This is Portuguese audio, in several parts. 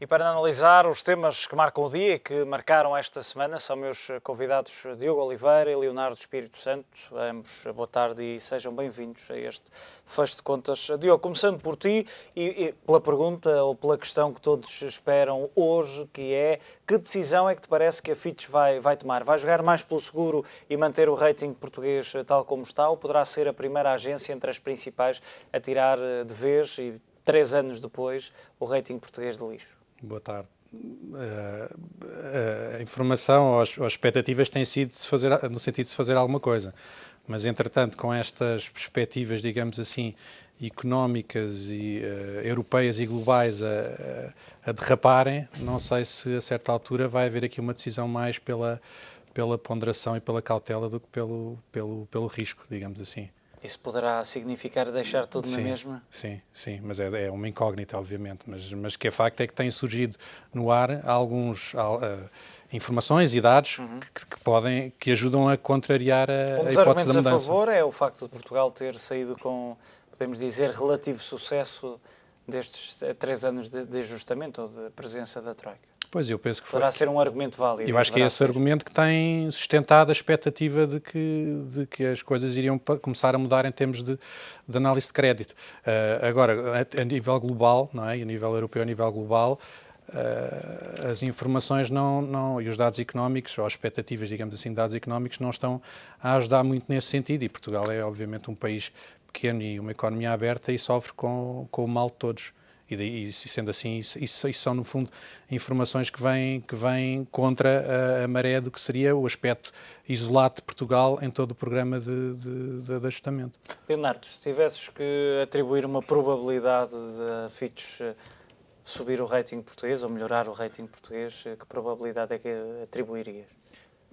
E para analisar os temas que marcam o dia e que marcaram esta semana, são meus convidados Diogo Oliveira e Leonardo Espírito Santo. Ambos, boa tarde e sejam bem-vindos a este fecho de contas. Diogo, começando por ti e pela pergunta ou pela questão que todos esperam hoje, que é: que decisão é que te parece que a Fitch vai tomar? Vai jogar mais pelo seguro e manter o rating português tal como está, ou poderá ser a primeira agência entre as principais a tirar de vez e 3 anos depois o rating português de lixo? Boa tarde. A informação ou as expectativas têm sido no sentido de se fazer alguma coisa, mas entretanto com estas perspectivas, digamos assim, económicas e europeias e globais a derraparem, não sei se a certa altura vai haver aqui uma decisão mais pela ponderação e pela cautela do que pelo risco, digamos assim. Isso poderá significar deixar tudo na mesma? Sim, mas é uma incógnita, obviamente, mas que é facto é que têm surgido no ar alguns informações e dados que ajudam a contrariar a hipótese da mudança. Um dos argumentos a favor é o facto de Portugal ter saído com, podemos dizer, relativo sucesso destes 3 anos de ajustamento ou de presença da Troika. Pois, eu penso que poderá ser um argumento válido. Eu acho que é esse argumento que tem sustentado a expectativa de que as coisas iriam começar a mudar em termos de análise de crédito. Agora, a nível global, não é? A nível europeu, a nível global, as informações e os dados económicos, ou as expectativas, digamos assim, de dados económicos, não estão a ajudar muito nesse sentido. E Portugal é, obviamente, um país pequeno e uma economia aberta e sofre com o mal de todos. E sendo assim, isso são, no fundo, informações que vêm contra a maré do que seria o aspecto isolado de Portugal em todo o programa de ajustamento. Leonardo, se tivesses que atribuir uma probabilidade de Fitch subir o rating português ou melhorar o rating português, que probabilidade é que atribuirias?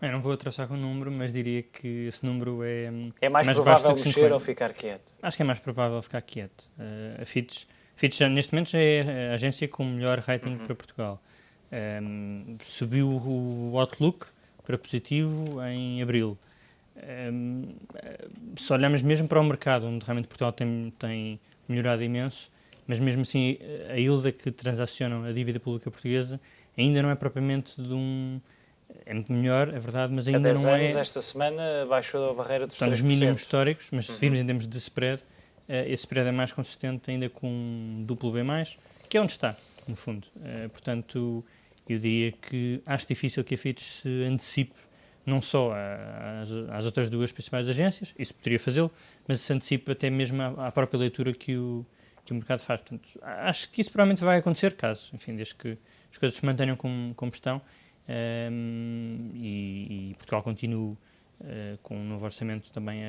Eu não vou traçar com um número, mas diria que esse número é... É mais provável mexer ou ficar quieto? Acho que é mais provável ficar quieto. A Fitch neste momento já é a agência com o melhor rating para Portugal. Subiu o Outlook para positivo em abril. Se olharmos mesmo para o mercado, onde realmente Portugal tem melhorado imenso, mas mesmo assim a yield que transacionam a dívida pública portuguesa ainda não é propriamente é muito melhor, é verdade, mas ainda não é... Esta semana baixou a barreira dos 3%. Estão nos mínimos históricos, mas se virmos em termos de spread, esse spread é mais consistente ainda com duplo B+, que é onde está, no fundo. Portanto, eu diria que acho difícil que a Fitch se antecipe não só às outras duas principais agências, isso poderia fazê-lo, mas se antecipe até mesmo à própria leitura que o mercado faz. Portanto, acho que isso provavelmente vai acontecer, caso, enfim, desde que as coisas se mantenham como estão e Portugal continue com um novo orçamento também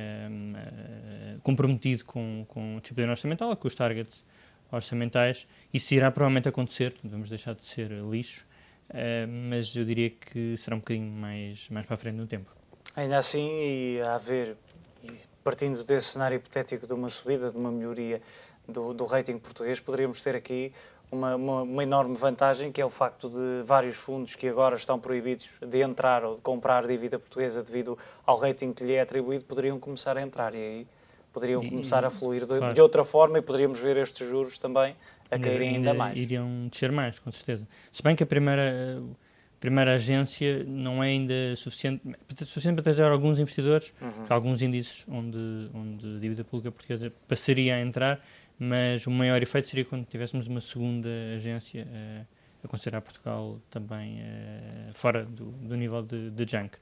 comprometido com a disciplina orçamental, com os targets orçamentais. Isso irá provavelmente acontecer, vamos deixar de ser lixo, mas eu diria que será um bocadinho mais para a frente no tempo. Ainda assim, partindo desse cenário hipotético de uma subida, de uma melhoria do rating português, poderíamos ter aqui uma enorme vantagem, que é o facto de vários fundos que agora estão proibidos de entrar ou de comprar dívida portuguesa devido ao rating que lhe é atribuído, poderiam começar a entrar e aí poderiam começar a fluir de outra forma e poderíamos ver estes juros também a caírem ainda mais. Iriam descer mais, com certeza. Se bem que a primeira agência não é ainda suficiente para trazer alguns investidores, alguns índices onde a dívida pública portuguesa passaria a entrar, mas o maior efeito seria quando tivéssemos uma segunda agência a considerar Portugal também fora do nível de junk.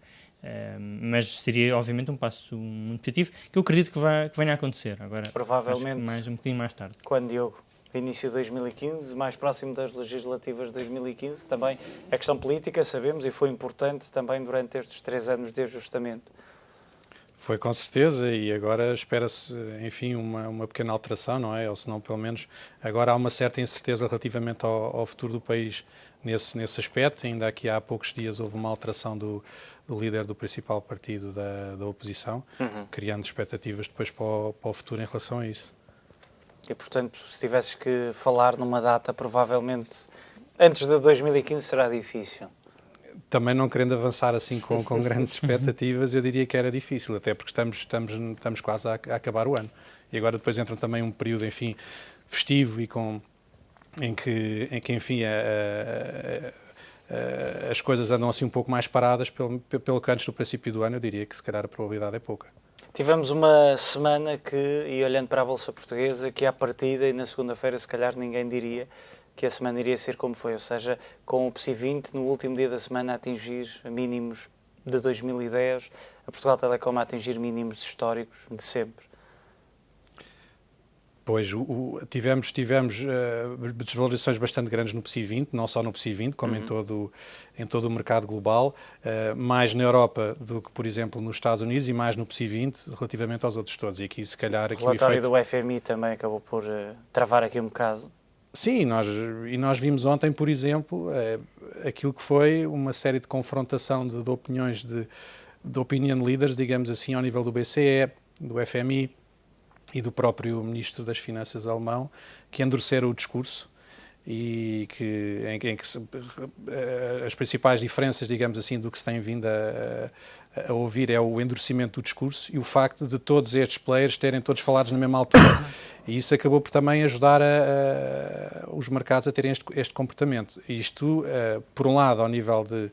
Mas seria, obviamente, um passo muito positivo, que eu acredito que venha a acontecer. Agora, provavelmente um bocadinho mais tarde. Quando, Diogo? Início de 2015, mais próximo das legislativas de 2015, também a questão política, sabemos, e foi importante também durante estes 3 anos de ajustamento. Foi com certeza, e agora espera-se, enfim, uma pequena alteração, não é? Ou se não, pelo menos, agora há uma certa incerteza relativamente ao futuro do país nesse aspecto. Ainda aqui há poucos dias houve uma alteração do líder do principal partido da oposição, criando expectativas depois para o futuro em relação a isso. E, portanto, se tivesses que falar numa data, provavelmente antes de 2015 será difícil. Também não querendo avançar assim com grandes expectativas, eu diria que era difícil, até porque estamos quase a acabar o ano. E agora depois entra também um período, enfim, festivo e com enfim, as coisas andam assim um pouco mais paradas pelo que antes do princípio do ano, eu diria que se calhar a probabilidade é pouca. Tivemos uma semana que, e olhando para a Bolsa Portuguesa, que à partida e na segunda-feira se calhar ninguém diria que a semana iria ser como foi, ou seja, com o PSI 20 no último dia da semana a atingir mínimos de 2010, a Portugal Telecom a atingir mínimos históricos de sempre. Pois, tivemos desvalorizações bastante grandes no PSI 20, não só no PSI 20, como em todo o mercado global, mais na Europa do que, por exemplo, nos Estados Unidos e mais no PSI 20 relativamente aos outros todos. E aqui, se calhar, O relatório do FMI também acabou por travar aqui um bocado. Sim, nós vimos ontem, por exemplo, aquilo que foi uma série de confrontação de opiniões de opinion leaders, digamos assim, ao nível do BCE, do FMI, e do próprio Ministro das Finanças alemão, que endureceram o discurso e em que as principais diferenças, digamos assim, do que se tem vindo a ouvir é o endurecimento do discurso e o facto de todos estes players terem todos falados na mesma altura. E isso acabou por também ajudar os mercados a terem este comportamento. Isto, por um lado, ao nível de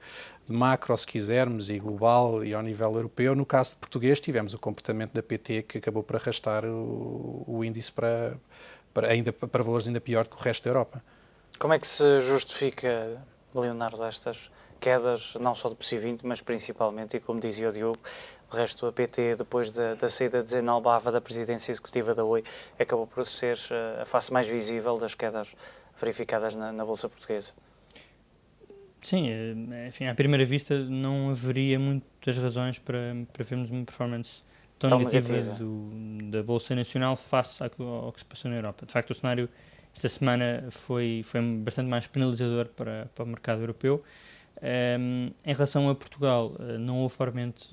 macro, se quisermos, e global e ao nível europeu. No caso de português, tivemos o comportamento da PT que acabou por arrastar o índice para valores ainda pior que o resto da Europa. Como é que se justifica, Leonardo, estas quedas, não só do PSI 20, mas principalmente, e como dizia o Diogo, de resto a PT, depois da saída de Zé Albava da presidência executiva da Oi, acabou por ser a face mais visível das quedas verificadas na Bolsa Portuguesa? Sim, enfim, à primeira vista não haveria muitas razões para vermos uma performance tão negativa da Bolsa Nacional face ao que se passou na Europa. De facto, o cenário esta semana foi bastante mais penalizador para o mercado europeu. Em relação a Portugal, não houve propriamente,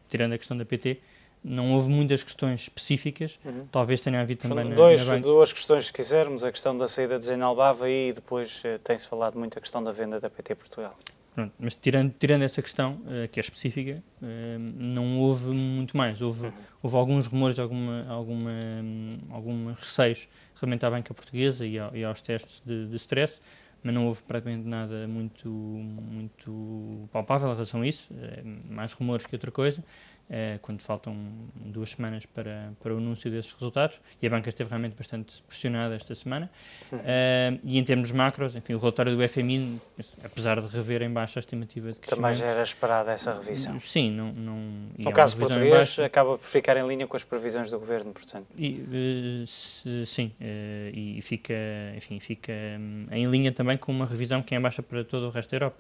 tirando a questão da PT, não houve muitas questões específicas, talvez tenha havido também duas questões, se quisermos, a questão da saída de Zé Albava e depois tem-se falado muito a questão da venda da PT Portugal. Pronto, mas tirando essa questão, que é específica, não houve muito mais. Houve alguns rumores, alguns receios relativamente à banca portuguesa e aos testes de stress, mas não houve praticamente nada muito palpável em relação a isso, mais rumores que outra coisa, quando faltam 2 semanas para o anúncio desses resultados, e a banca esteve realmente bastante pressionada esta semana. E em termos macros, enfim, o relatório do FMI, apesar de rever em baixa a estimativa de crescimento... Também já era esperada essa revisão. Sim, no caso português, acaba por ficar em linha com as previsões do Governo, portanto. Sim, e fica em linha também com uma revisão que é em baixa para todo o resto da Europa.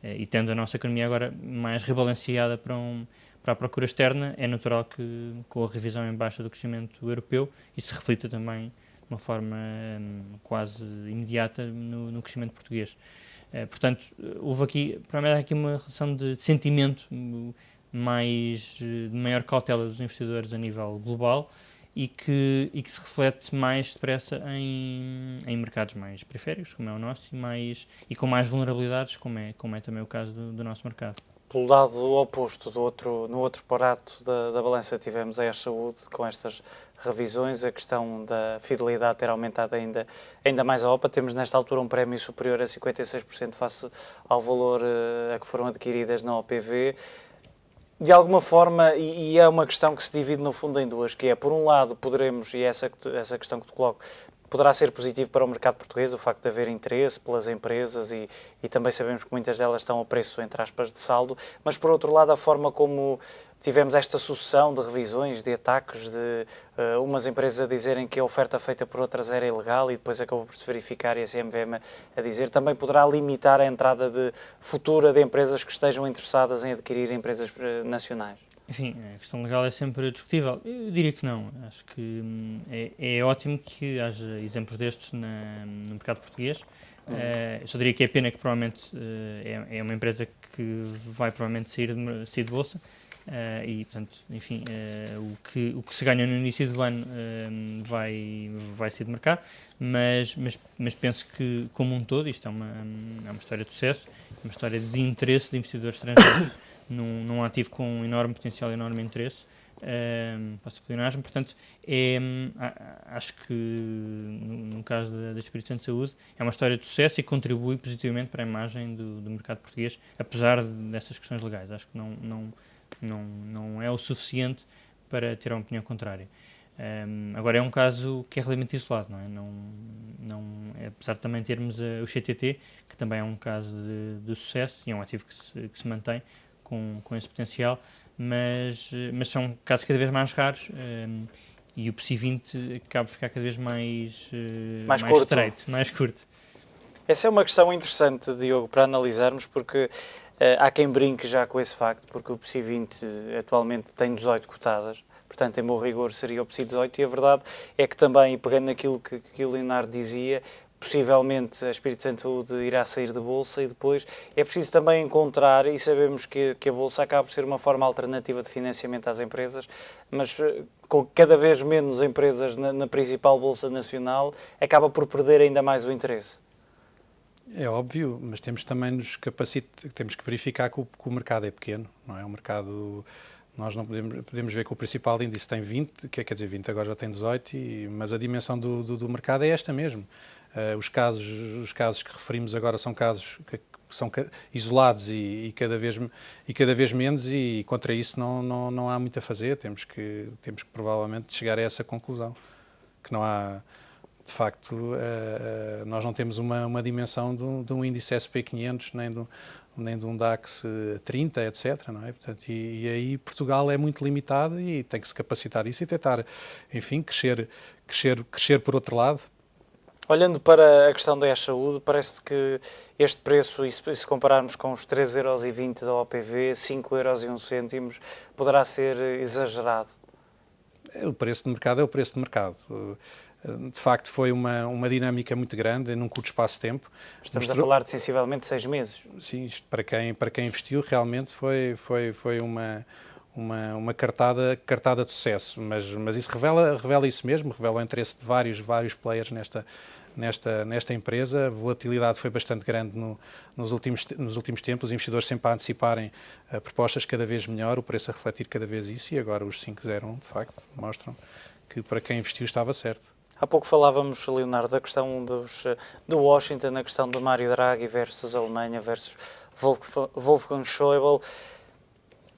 E tendo a nossa economia agora mais rebalanceada para a procura externa, é natural que, com a revisão em baixa do crescimento europeu, isso se reflita também de uma forma quase imediata no crescimento português. Portanto, houve aqui, provavelmente, uma relação de sentimento de maior cautela dos investidores a nível global e que se reflete mais depressa em mercados mais periféricos, como é o nosso, e com mais vulnerabilidades, como é também o caso do nosso mercado. Pelo lado oposto, no outro prato da balança tivemos a Saúde, com estas revisões, a questão da fidelidade ter aumentado ainda mais a OPA. Temos nesta altura um prémio superior a 56% face ao valor a que foram adquiridas na OPV. De alguma forma, e é uma questão que se divide no fundo em duas, que é, por um lado, poderemos, e essa questão que te coloco, poderá ser positivo para o mercado português, o facto de haver interesse pelas empresas e também sabemos que muitas delas estão a preço, entre aspas, de saldo, mas por outro lado a forma como tivemos esta sucessão de revisões, de ataques, de umas empresas a dizerem que a oferta feita por outras era ilegal e depois acabou por se verificar e a CMVM a dizer, também poderá limitar a entrada futura de empresas que estejam interessadas em adquirir empresas nacionais. Enfim, a questão legal é sempre discutível. Eu diria que não. Acho que é ótimo que haja exemplos destes no mercado português. Eu só diria que é pena que provavelmente é uma empresa que vai provavelmente sair de bolsa e, portanto, enfim, o que se ganha no início do ano vai sair de mercado, mas penso que, como um todo, isto é uma história de sucesso, uma história de interesse de investidores estrangeiros num ativo com enorme potencial e enorme interesse, passa o pleonasmo, portanto, acho que no caso da Espírito Santo de Saúde é uma história de sucesso e contribui positivamente para a imagem do mercado português, apesar dessas questões legais. Acho que não é o suficiente para ter uma opinião contrária. Agora é um caso que é relativamente isolado, não é? Apesar de também termos o CTT, que também é um caso de sucesso e é um ativo que se mantém com esse potencial, mas são casos cada vez mais raros e o PSI 20 acaba de ficar cada vez mais estreito, mais curto. Essa é uma questão interessante, Diogo, para analisarmos, porque há quem brinque já com esse facto, porque o PSI 20 atualmente tem 18 cotadas, portanto, em bom rigor, seria o PSI 18, e a verdade é que também, pegando naquilo que o Leonardo dizia, possivelmente a Espírito Santo Saúde irá sair de bolsa e depois é preciso também encontrar, e sabemos que a bolsa acaba por ser uma forma alternativa de financiamento às empresas, mas com cada vez menos empresas na principal bolsa nacional, acaba por perder ainda mais o interesse. É óbvio, mas temos também temos que verificar que o mercado é pequeno, não é? O mercado... Nós não podemos ver que o principal índice tem 20, quer dizer, 20 agora já tem 18, mas a dimensão do mercado é esta mesmo. Os casos que referimos agora são casos que são isolados e cada vez menos, e contra isso não há muito a fazer. Temos que provavelmente chegar a essa conclusão, que não há... De facto, nós não temos uma dimensão de um índice SP 500, nem de um DAX 30, etc. Não é? Portanto, e aí Portugal é muito limitado e tem que se capacitar disso e tentar, enfim, crescer por outro lado. Olhando para a questão da saúde, parece que este preço, e se compararmos com os 3,20€ da OPV, 5,01€, poderá ser exagerado. O preço de mercado é o preço de mercado. De facto, foi uma dinâmica muito grande, num curto espaço de tempo. Estamos a falar de sensivelmente 6 meses. Sim, isto para quem investiu realmente foi uma cartada de sucesso, mas isso revela isso mesmo, revela o interesse de vários players nesta empresa. A volatilidade foi bastante grande nos últimos tempos, os investidores sempre a anteciparem propostas cada vez melhor, o preço a refletir cada vez isso, e agora os 5,01 de facto mostram que para quem investiu estava certo. Há pouco falávamos, Leonardo, da questão do Washington, na questão de Mário Draghi versus Alemanha versus Wolfgang Schäuble.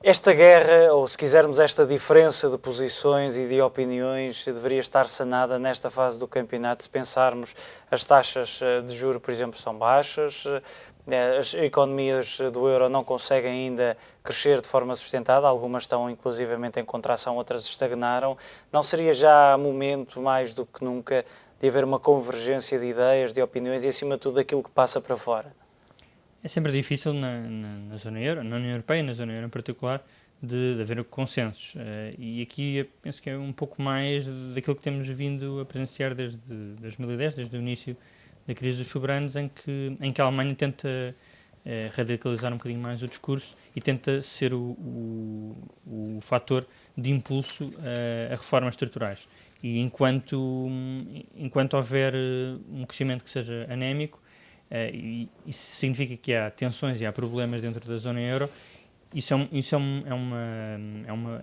Esta guerra, ou se quisermos esta diferença de posições e de opiniões, deveria estar sanada nesta fase do campeonato, se pensarmos as taxas de juros, por exemplo, são baixas, as economias do euro não conseguem ainda crescer de forma sustentada, algumas estão inclusivamente em contração, outras estagnaram. Não seria já momento, mais do que nunca, de haver uma convergência de ideias, de opiniões e, acima de tudo, daquilo que passa para fora? É sempre difícil na zona euro, na União Europeia, na zona euro em particular, de haver consensos. E aqui eu penso que é um pouco mais daquilo que temos vindo a presenciar desde 2010, desde o início da crise dos soberanos, em que a Alemanha tenta radicalizar um bocadinho mais o discurso e tenta ser o fator de impulso a reformas estruturais. E enquanto houver um crescimento que seja anémico, e isso significa que há tensões e há problemas dentro da zona euro, isso é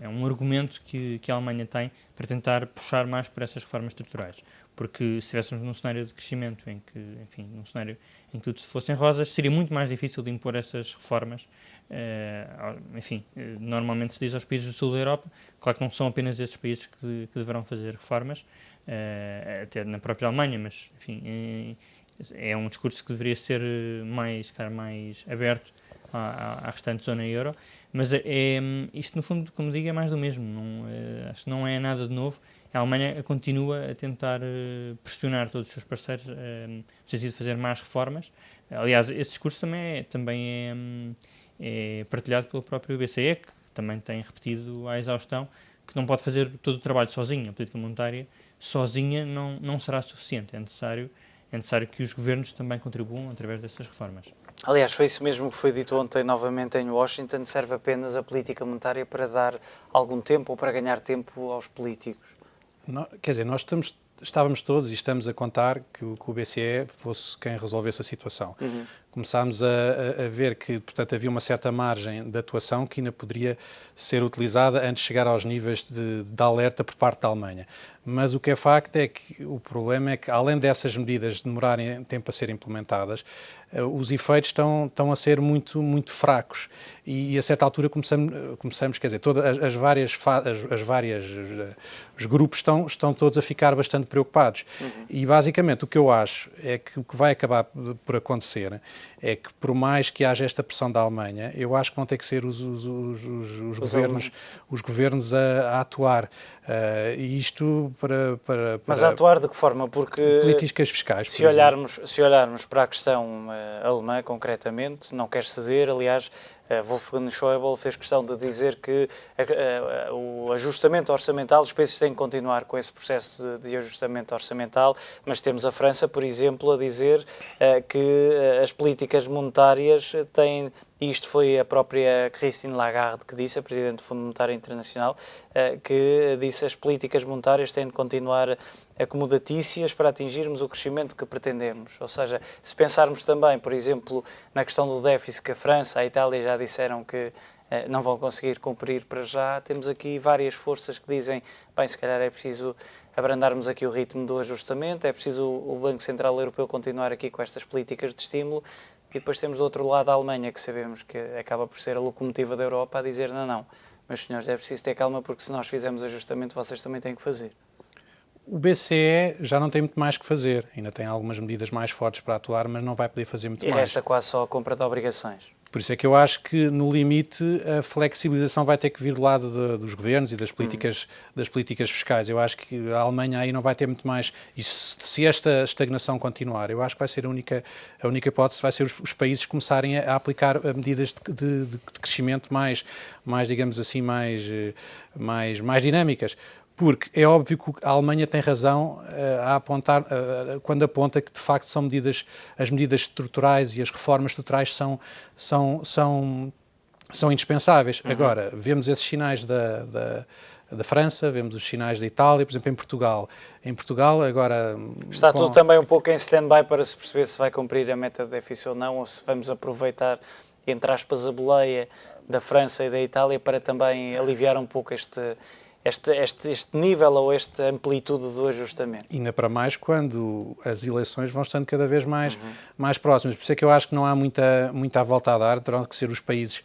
um argumento que a Alemanha tem para tentar puxar mais por essas reformas estruturais. Porque se estivéssemos num cenário de crescimento num cenário em que tudo fossem rosas, seria muito mais difícil de impor essas reformas. Normalmente se diz aos países do sul da Europa, claro que não são apenas esses países que deverão fazer reformas, até na própria Alemanha, mas enfim, é um discurso que deveria ser mais aberto à restante zona euro, mas isto no fundo, como digo, é mais do mesmo, acho que não é nada de novo. A Alemanha continua a tentar pressionar todos os seus parceiros no sentido de fazer mais reformas. Aliás, esse discurso também é partilhado pelo próprio BCE, que também tem repetido à exaustão que não pode fazer todo o trabalho sozinho. A política monetária sozinha não será suficiente. É necessário que os governos também contribuam através dessas reformas. Aliás, foi isso mesmo que foi dito ontem novamente em Washington. Serve apenas a política monetária para dar algum tempo ou para ganhar tempo aos políticos? Quer dizer, nós estávamos todos e estamos a contar que o BCE fosse quem resolvesse a situação. Começámos a ver que, portanto, havia uma certa margem de atuação que ainda poderia ser utilizada antes de chegar aos níveis de alerta por parte da Alemanha. Mas o que é facto é que o problema é que, além dessas medidas demorarem tempo a ser implementadas, os efeitos estão a ser muito, muito fracos. E a certa altura começamos, quer dizer, os grupos estão todos a ficar bastante preocupados. E basicamente o que eu acho é que o que vai acabar por acontecer é que, por mais que haja esta pressão da Alemanha, eu acho que vão ter que ser os governos a atuar. E isto para Mas a atuar de que forma? Porque políticas fiscais, se olharmos para a questão alemã concretamente, não quer ceder, aliás, Wolfgang Schäuble fez questão de dizer que o ajustamento orçamental, os países têm que continuar com esse processo de ajustamento orçamental, mas temos a França, por exemplo, a dizer que as políticas monetárias têm, e isto foi a própria Christine Lagarde que disse, a Presidente do Fundo Monetário Internacional, que disse as políticas monetárias têm de continuar acomodatícias para atingirmos o crescimento que pretendemos. Ou seja, se pensarmos também, por exemplo, na questão do déficit que a França, a Itália já disseram que não vão conseguir cumprir para já, temos aqui várias forças que dizem, bem, se calhar é preciso abrandarmos aqui o ritmo do ajustamento, é preciso o Banco Central Europeu continuar aqui com estas políticas de estímulo, e depois temos do outro lado a Alemanha, que sabemos que acaba por ser a locomotiva da Europa, a dizer, não, meus senhores, é preciso ter calma, porque se nós fizermos ajustamento, vocês também têm que fazer. O BCE já não tem muito mais que fazer, ainda tem algumas medidas mais fortes para atuar, mas não vai poder fazer muito mais. E resta quase só a compra de obrigações. Por isso é que eu acho que, no limite, a flexibilização vai ter que vir do lado dos governos e das políticas fiscais. Eu acho que a Alemanha aí não vai ter muito mais. E se esta estagnação continuar, eu acho que vai ser a única hipótese, vai ser os países começarem a aplicar medidas de crescimento mais, digamos assim, mais dinâmicas. Porque é óbvio que a Alemanha tem razão a apontar, quando aponta que de facto as medidas estruturais e as reformas estruturais são indispensáveis. Agora, vemos esses sinais da França, vemos os sinais da Itália, por exemplo, em Portugal. Em Portugal, agora... Está tudo também um pouco em stand-by para se perceber se vai cumprir a meta de déficit ou não, ou se vamos aproveitar, entre aspas, a boleia da França e da Itália para também aliviar um pouco este nível ou esta amplitude do ajustamento. Ainda para mais quando as eleições vão estando cada vez mais próximas. Por isso é que eu acho que não há muita volta a dar, terão que ser os países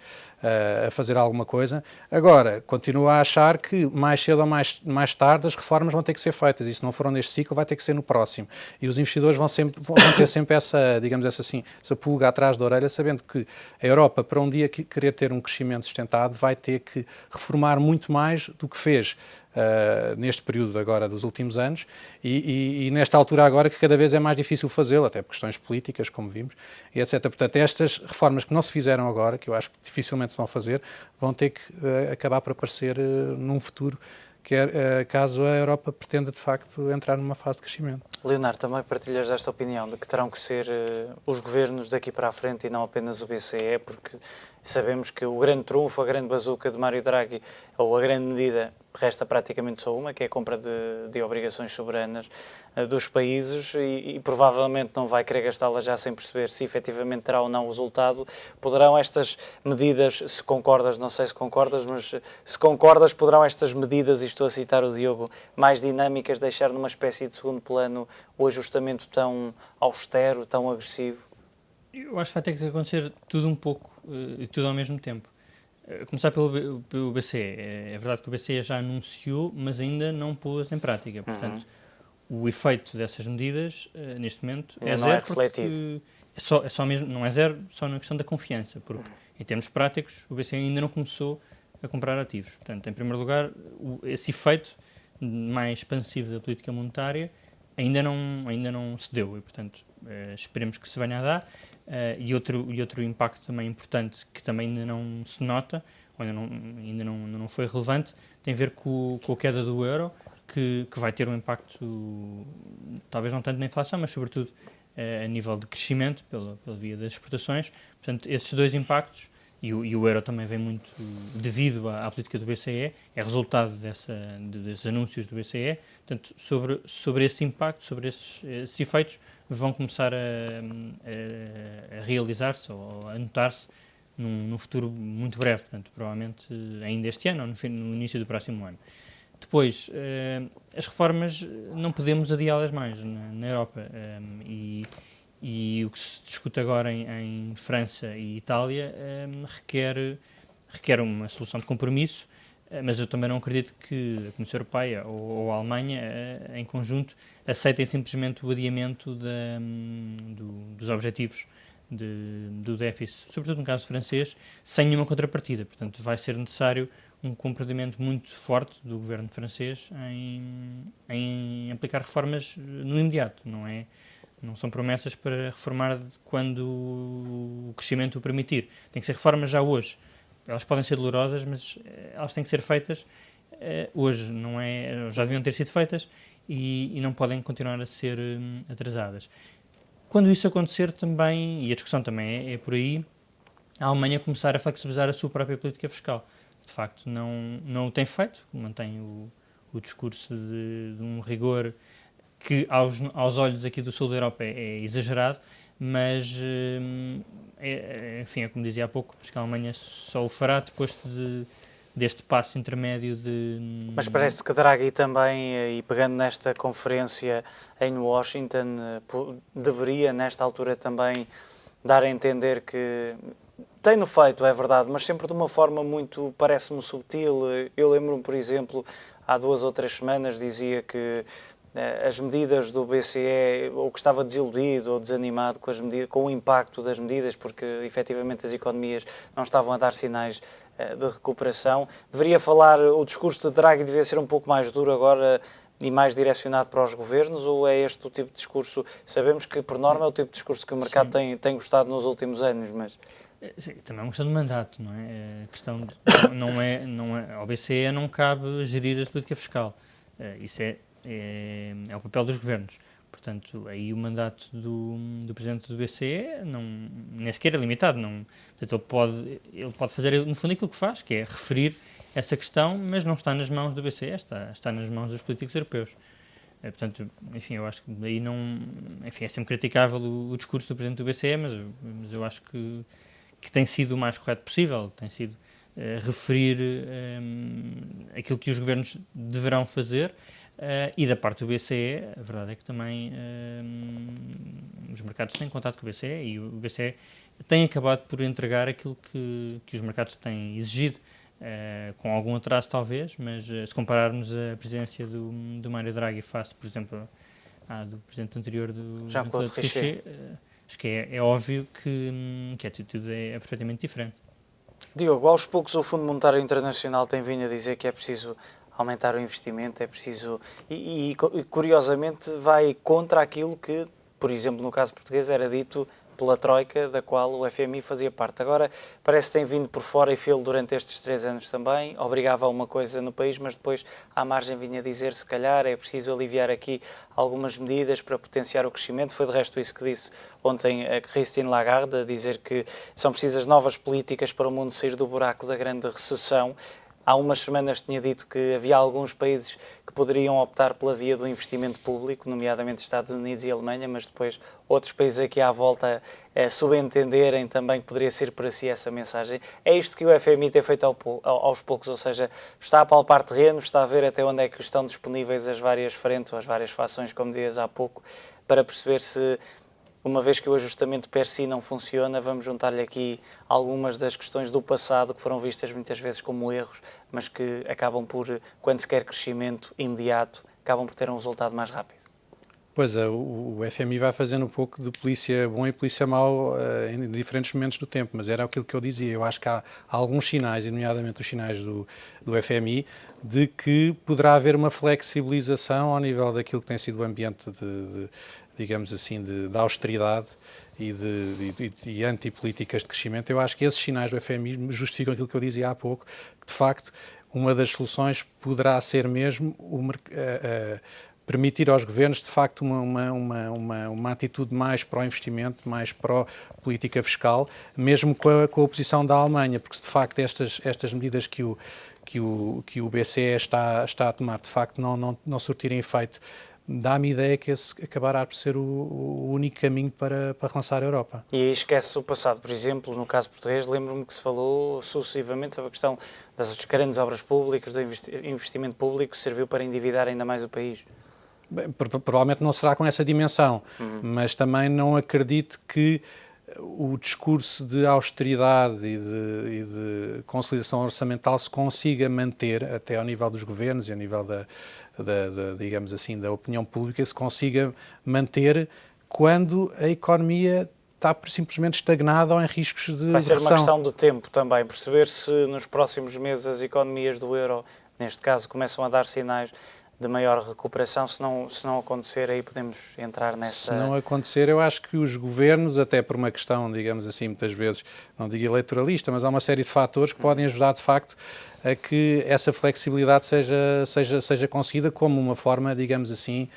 a fazer alguma coisa. Agora, continuo a achar que mais cedo ou mais tarde as reformas vão ter que ser feitas, e se não foram neste ciclo vai ter que ser no próximo. E os investidores vão ter sempre essa, digamos assim, essa pulga atrás da orelha, sabendo que a Europa, para um dia querer ter um crescimento sustentado, vai ter que reformar muito mais do que fez neste período agora dos últimos anos e nesta altura agora que cada vez é mais difícil fazê-lo, até por questões políticas, como vimos, e etc. Portanto, estas reformas que não se fizeram agora, que eu acho que dificilmente se vão fazer, vão ter que acabar por aparecer num futuro, caso a Europa pretenda de facto entrar numa fase de crescimento. Leonardo, também partilhas desta opinião de que terão que ser os governos daqui para a frente e não apenas o BCE, porque sabemos que o grande trunfo, a grande bazuca de Mário Draghi, ou a grande medida, resta praticamente só uma, que é a compra de obrigações soberanas dos países e provavelmente não vai querer gastá-la já sem perceber se efetivamente terá ou não o resultado. Poderão estas medidas, se concordas, não sei se concordas, mas se concordas, poderão estas medidas, e estou a citar o Diogo, mais dinâmicas, deixar numa espécie de segundo plano o ajustamento tão austero, tão agressivo? Eu acho que vai ter que acontecer tudo um pouco e tudo ao mesmo tempo. Começar pelo BCE. É verdade que o BCE já anunciou, mas ainda não pôs em prática. Portanto, o efeito dessas medidas, neste momento, é zero. Não é refletido. É só mesmo, não é zero só na questão da confiança, porque, em termos práticos, o BCE ainda não começou a comprar ativos. Portanto, em primeiro lugar, esse efeito mais expansivo da política monetária ainda não se deu e, portanto, esperemos que se venha a dar. E outro impacto também importante que também ainda não se nota, ou ainda não foi relevante, tem a ver com a queda do euro, que vai ter um impacto, talvez não tanto na inflação, mas sobretudo a nível de crescimento, pela via das exportações. Portanto, esses dois impactos e o euro também vem muito devido à política do BCE, é resultado desses anúncios do BCE. Portanto, sobre esse impacto, sobre esses efeitos, vão começar a realizar-se ou a notar-se num futuro muito breve, portanto, provavelmente ainda este ano ou no início do próximo ano. Depois, as reformas não podemos adiá-las mais na Europa, e o que se discute agora em França e Itália requer uma solução de compromisso, mas eu também não acredito que a Comissão Europeia ou a Alemanha, em conjunto, aceitem simplesmente o adiamento dos objetivos do déficit, sobretudo no caso francês, sem nenhuma contrapartida. Portanto, vai ser necessário um comportamento muito forte do governo francês em aplicar reformas no imediato. Não são promessas para reformar quando o crescimento o permitir. Tem que ser reformas já hoje. Elas podem ser dolorosas, mas elas têm que ser feitas hoje. Já deviam ter sido feitas e não podem continuar a ser atrasadas. Quando isso acontecer também, e a discussão também é por aí, a Alemanha começar a flexibilizar a sua própria política fiscal. De facto, não o tem feito, mantém o discurso de um rigor que aos olhos aqui do sul da Europa é exagerado, mas, enfim, é como dizia há pouco, acho que a Alemanha só o fará depois deste passo intermédio de... Mas parece que Draghi também, e pegando nesta conferência em Washington, deveria, nesta altura, também dar a entender que tem-no feito, é verdade, mas sempre de uma forma muito, parece-me, subtil. Eu lembro-me, por exemplo, há 2 ou 3 semanas, dizia que as medidas do BCE, ou que estava desiludido ou desanimado com o impacto das medidas, porque efetivamente as economias não estavam a dar sinais de recuperação. Deveria falar, o discurso de Draghi devia ser um pouco mais duro agora e mais direcionado para os governos, ou é este o tipo de discurso? Sabemos que, por norma, é o tipo de discurso que o mercado tem gostado nos últimos anos, mas... Sim, também é uma questão de mandato, não é? A questão ao BCE não cabe gerir a política fiscal. Isso é o papel dos governos. Portanto, aí o mandato do presidente do BCE nem sequer é limitado. Portanto, ele pode fazer, no fundo, aquilo que faz, que é referir essa questão, mas não está nas mãos do BCE, está nas mãos dos políticos europeus. Portanto, enfim, eu acho que daí enfim, é sempre criticável o discurso do presidente do BCE, mas eu acho que tem sido o mais correto possível, tem sido referir aquilo que os governos deverão fazer. E da parte do BCE, a verdade é que também os mercados têm contato com o BCE e o BCE tem acabado por entregar aquilo que os mercados têm exigido, com algum atraso talvez, mas se compararmos a presidência do Mário Draghi face, por exemplo, à do presidente anterior do Jean-Claude Trichet, acho que é óbvio que a atitude é perfeitamente diferente. Diogo, aos poucos o Fundo Monetário Internacional tem vindo a dizer que é preciso aumentar o investimento, é preciso... E curiosamente vai contra aquilo que, por exemplo, no caso português, era dito pela Troika, da qual o FMI fazia parte. Agora, parece que tem vindo por fora e filo durante estes 3 anos também, obrigava a uma coisa no país, mas depois à margem vinha dizer, se calhar, é preciso aliviar aqui algumas medidas para potenciar o crescimento. Foi de resto isso que disse ontem a Christine Lagarde, a dizer que são precisas novas políticas para o mundo sair do buraco da grande recessão. Há umas semanas tinha dito que havia alguns países que poderiam optar pela via do investimento público, nomeadamente Estados Unidos e Alemanha, mas depois outros países aqui à volta subentenderem também que poderia ser para si essa mensagem. É isto que o FMI tem feito aos poucos, ou seja, está a palpar terreno, está a ver até onde é que estão disponíveis as várias frentes ou as várias fações, como dizias há pouco, para perceber se, uma vez que o ajustamento per si não funciona, vamos juntar-lhe aqui algumas das questões do passado que foram vistas muitas vezes como erros, mas que acabam por, quando se quer crescimento imediato, acabam por ter um resultado mais rápido. Pois é, o FMI vai fazendo um pouco de polícia bom e polícia mau em diferentes momentos do tempo, mas era aquilo que eu dizia. Eu acho que há alguns sinais, e nomeadamente os sinais do FMI, de que poderá haver uma flexibilização ao nível daquilo que tem sido o ambiente digamos assim, de austeridade e antipolíticas de crescimento. Eu acho que esses sinais do FMI justificam aquilo que eu dizia há pouco, que de facto uma das soluções poderá ser mesmo permitir aos governos, de facto, uma atitude mais pró-investimento, mais pró-política fiscal, mesmo com a oposição da Alemanha, porque se de facto estas medidas que o BCE está a tomar, de facto, não surtirem efeito, dá-me a ideia que esse acabará por ser o único caminho para relançar a Europa. E aí esquece o passado, por exemplo, no caso português, lembro-me que se falou sucessivamente sobre a questão das grandes obras públicas, do investimento público, que serviu para endividar ainda mais o país. Bem, provavelmente não será com essa dimensão, mas também não acredito que o discurso de austeridade e de consolidação orçamental se consiga manter até ao nível dos governos e ao nível digamos assim, da opinião pública, se consiga manter quando a economia está simplesmente estagnada ou em riscos de Vai ser recessão. uma questão de tempo também, perceber se nos próximos meses as economias do euro, neste caso, começam a dar sinais de maior recuperação. Se não acontecer, aí podemos entrar nessa... Se não acontecer, eu acho que os governos, até por uma questão, digamos assim, muitas vezes, não digo eleitoralista, mas há uma série de fatores que podem ajudar, de facto, a que essa flexibilidade seja conseguida como uma forma, digamos assim,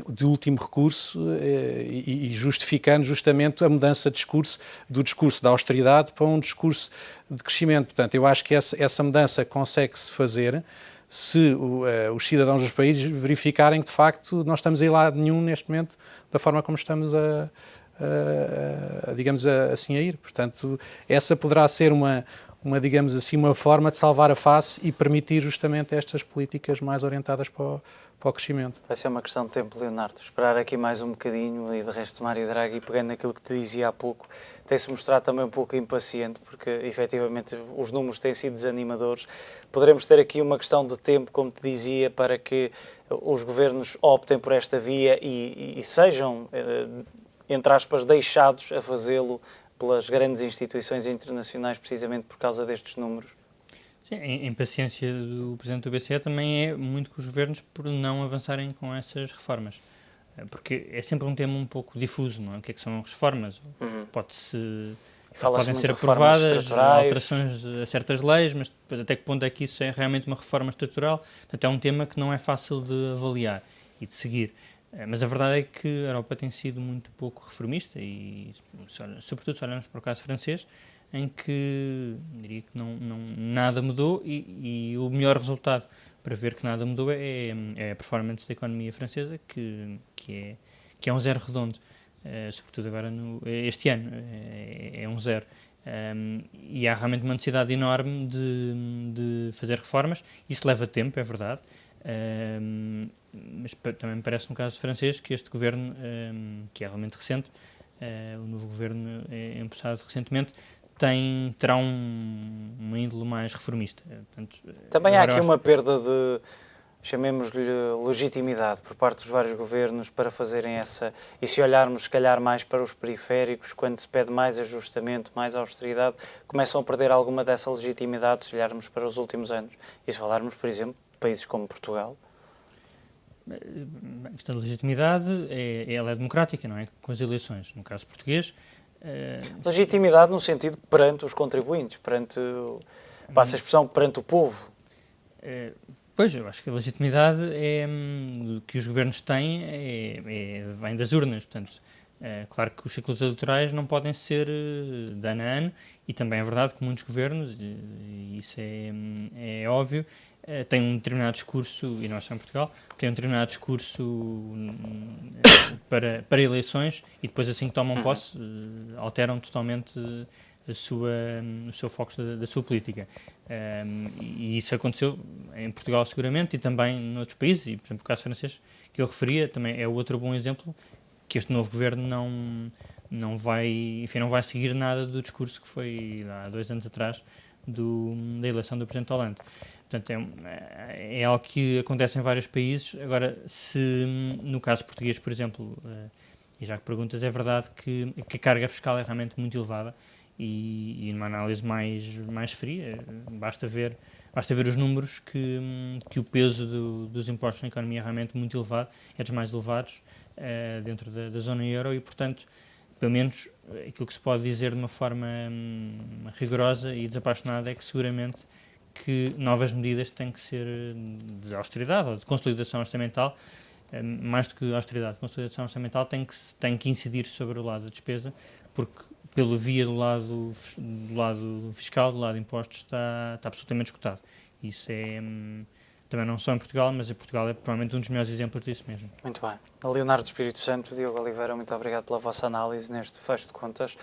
de último recurso e justificando justamente a mudança de discurso, do discurso da austeridade para um discurso de crescimento. Portanto, eu acho que essa mudança consegue-se fazer se os cidadãos dos países verificarem que, de facto, não estamos a ir lá nenhum neste momento da forma como estamos digamos assim, a ir. Portanto, essa poderá ser digamos assim, uma forma de salvar a face e permitir justamente estas políticas mais orientadas para o crescimento. Vai ser uma questão de tempo, Leonardo. Esperar aqui mais um bocadinho e, de resto, Mário Draghi, pegando naquilo que te dizia há pouco, tem-se mostrado também um pouco impaciente, porque, efetivamente, os números têm sido desanimadores. Poderemos ter aqui uma questão de tempo, como te dizia, para que os governos optem por esta via e sejam, entre aspas, deixados a fazê-lo pelas grandes instituições internacionais, precisamente por causa destes números. Sim, a impaciência do Presidente do BCE também é muito com os governos por não avançarem com essas reformas. Porque é sempre um tema um pouco difuso, não é? O que é que são as reformas? Podem ser aprovadas alterações a certas leis, mas depois até que ponto é que isso é realmente uma reforma estrutural? Portanto, é um tema que não é fácil de avaliar e de seguir. Mas a verdade é que a Europa tem sido muito pouco reformista e, sobretudo, se olharmos para o caso francês, em que diria que nada mudou e o melhor resultado para ver que nada mudou é a performance da economia francesa, que é um zero redondo, sobretudo agora este ano, é um zero. E há realmente uma necessidade enorme de fazer reformas. Isso leva tempo, é verdade. Mas também me parece no caso francês que este governo, que é realmente recente, o novo governo empossado recentemente, terá uma índole mais reformista. Portanto, também há aqui uma perda de, chamemos-lhe, legitimidade por parte dos vários governos para fazerem essa... E se olharmos, se calhar, mais para os periféricos, quando se pede mais ajustamento, mais austeridade, começam a perder alguma dessa legitimidade se olharmos para os últimos anos. E se falarmos, por exemplo, de países como Portugal. A questão da legitimidade ela é democrática, não é? Com as eleições. No caso português... legitimidade no sentido perante os contribuintes, passa a expressão, perante o povo. Pois, eu acho que a legitimidade que os governos têm vem das urnas. Portanto, claro que os ciclos eleitorais não podem ser de ano a ano, e também é verdade que muitos governos, e isso é óbvio, têm um determinado discurso, e não é só em Portugal, têm um determinado discurso para eleições, e depois, assim que tomam posse, alteram totalmente o seu foco da sua política. E isso aconteceu em Portugal seguramente, e também noutros países, e por exemplo o caso francês que eu referia também é outro bom exemplo, que este novo governo não vai seguir nada do discurso que foi há 2 anos atrás da eleição do Presidente Hollande. Portanto, é algo que acontece em vários países. Agora, se no caso português, por exemplo, e já que perguntas, é verdade que a carga fiscal é realmente muito elevada, e numa análise mais fria, basta ver os números que o peso dos impostos na economia é realmente muito elevado, é dos mais elevados dentro da zona euro, e, portanto, pelo menos aquilo que se pode dizer de uma forma rigorosa e desapaixonada é que seguramente que novas medidas têm que ser de austeridade ou de consolidação orçamental, mais do que austeridade, consolidação orçamental tem que incidir sobre o lado da despesa, porque pelo via do lado fiscal, do lado de impostos, está absolutamente esgotado. Isso também não só em Portugal, mas em Portugal é provavelmente um dos melhores exemplos disso mesmo. Muito bem. Leonardo Espírito Santo, Diogo Oliveira, muito obrigado pela vossa análise neste fecho de contas.